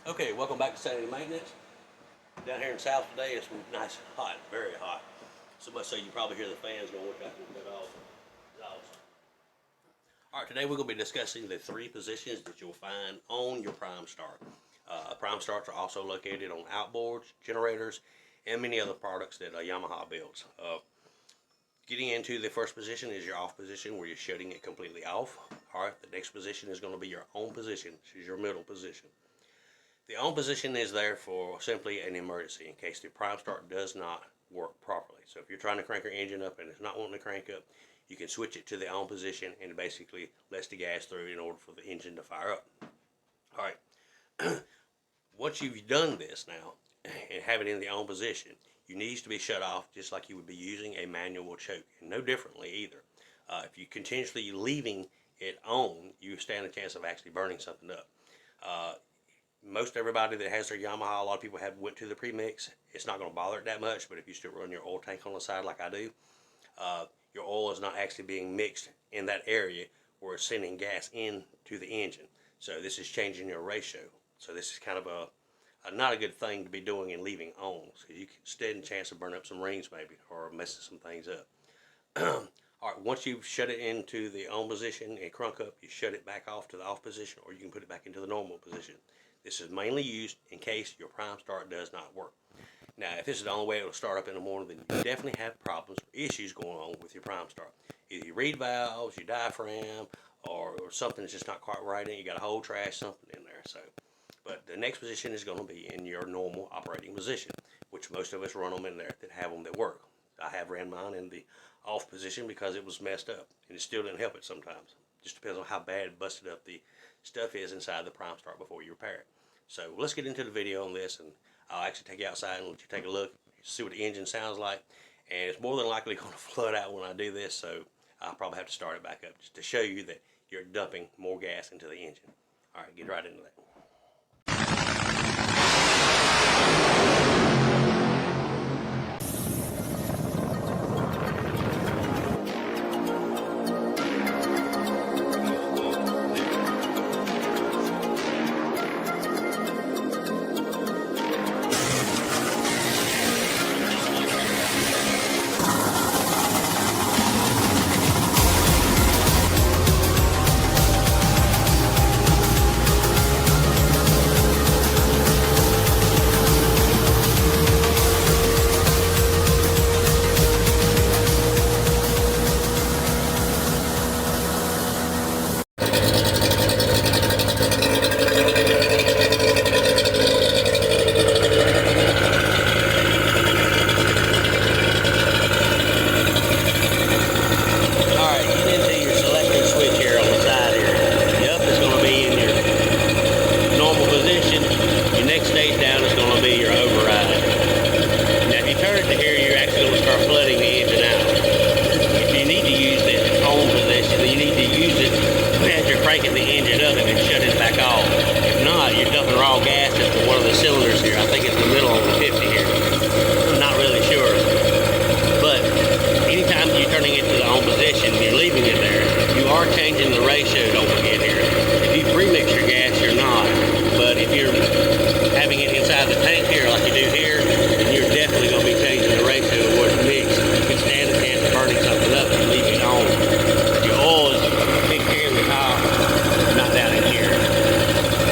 Okay, welcome back to Sanity Maintenance. Down here in South today, it's nice and hot, very hot. So much so you probably hear the fans going, look out and cut off. Alright, today we're going to be discussing the three positions that you'll find on your prime start. Prime starts are also located on outboards, generators, and many other products that Yamaha builds. Getting into the first position is your off position, where you're shutting it completely off. Alright, the next position is going to be your on position, which is your middle position. The on position is there for simply an emergency in case the prime start does not work properly. So if you're trying to crank your engine up and it's not wanting to crank up, you can switch it to the on position and it basically lets the gas through in order for the engine to fire up. Alright, once you've done this now and have it in the on position, you need to be shut off just like you would be using a manual choke, and no differently either. If you continuously leaving it on, you stand a chance of actually burning something up. Most everybody that has their Yamaha, a lot of people have went to the premix. It's not going to bother it that much, but if you still run your oil tank on the side like I do, your oil is not actually being mixed in that area where it's sending gas into the engine. So this is changing your ratio. So this is kind of not a good thing to be doing and leaving on, because you can stand a chance of burning up some rings maybe, or messing some things up. Alright, once you've shut it into the on position and crunk up, you shut it back off to the off position, or you can put it back into the normal position. This is mainly used in case your prime start does not work. Now, if this is the only way it will start up in the morning, then you definitely have problems or issues going on with your prime start. Either your reed valves, your diaphragm, or something's just not quite right, and you got a whole trash something in there. But the next position is going to be in your normal operating position, which most of us run them in there that have them that work. I have ran mine in the off position because it was messed up, and it still didn't help it sometimes. Just depends on how bad busted up the stuff is inside the prime start before you repair it. So let's get into the video on this, and I'll actually take you outside and let you take a look, see what the engine sounds like. And it's more than likely going to flood out when I do this, so I'll probably have to start it back up just to show you that you're dumping more gas into the engine. Alright, get right into that. Cylinders here. I think it's the middle on the 50 here. I'm not really sure. But anytime you're turning it to the on position, you're leaving it there, you are changing the ratio, don't forget here. If you pre-mix your gas, you're not. But if you're having it inside the tank here like you do here, then you're definitely going to be changing the ratio of where it's mixed. You can stand a chance of burning something up and leave it on. Your oil is big here in the top, not down in here.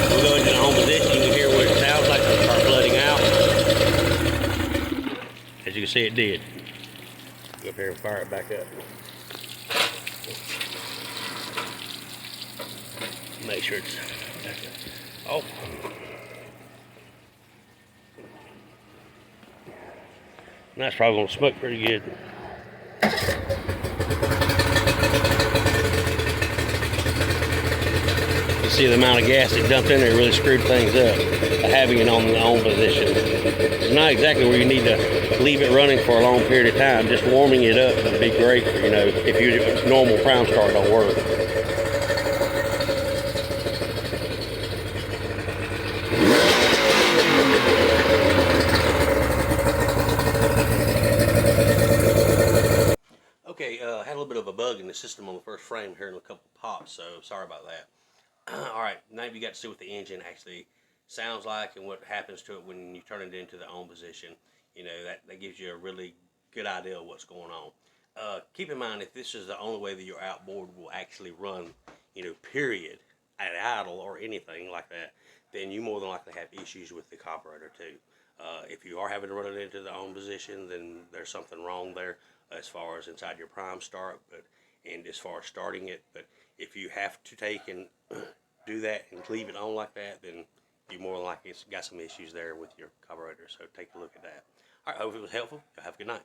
We'll go into the on position. You can hear where it sounds like it'll start flooding out. As you can see, it did. Go up here and fire it back up. Make sure it's back up. Oh. That's probably going to smoke pretty good. You see the amount of gas it dumped in there really screwed things up by having it on the on position. It's not exactly where you need to leave it running for a long period of time. Just warming it up would be great, you know, if your normal prime start don't work. Okay, had a little bit of a bug in the system on the first frame here in a couple pops, so sorry about that. Alright, now you got to see what the engine actually sounds like and what happens to it when you turn it into the on position. You know, that gives you a really good idea of what's going on. Keep in mind, if this is the only way that your outboard will actually run, period, at idle or anything like that, then you more than likely have issues with the carburetor too. If you are having to run it into the on position, then there's something wrong there as far as inside your prime start, and as far as starting it. But if you have to take and do that and leave it on like that, then you more than likely got some issues there with your carburetor. So take a look at that. All right, hope it was helpful. Have a good night.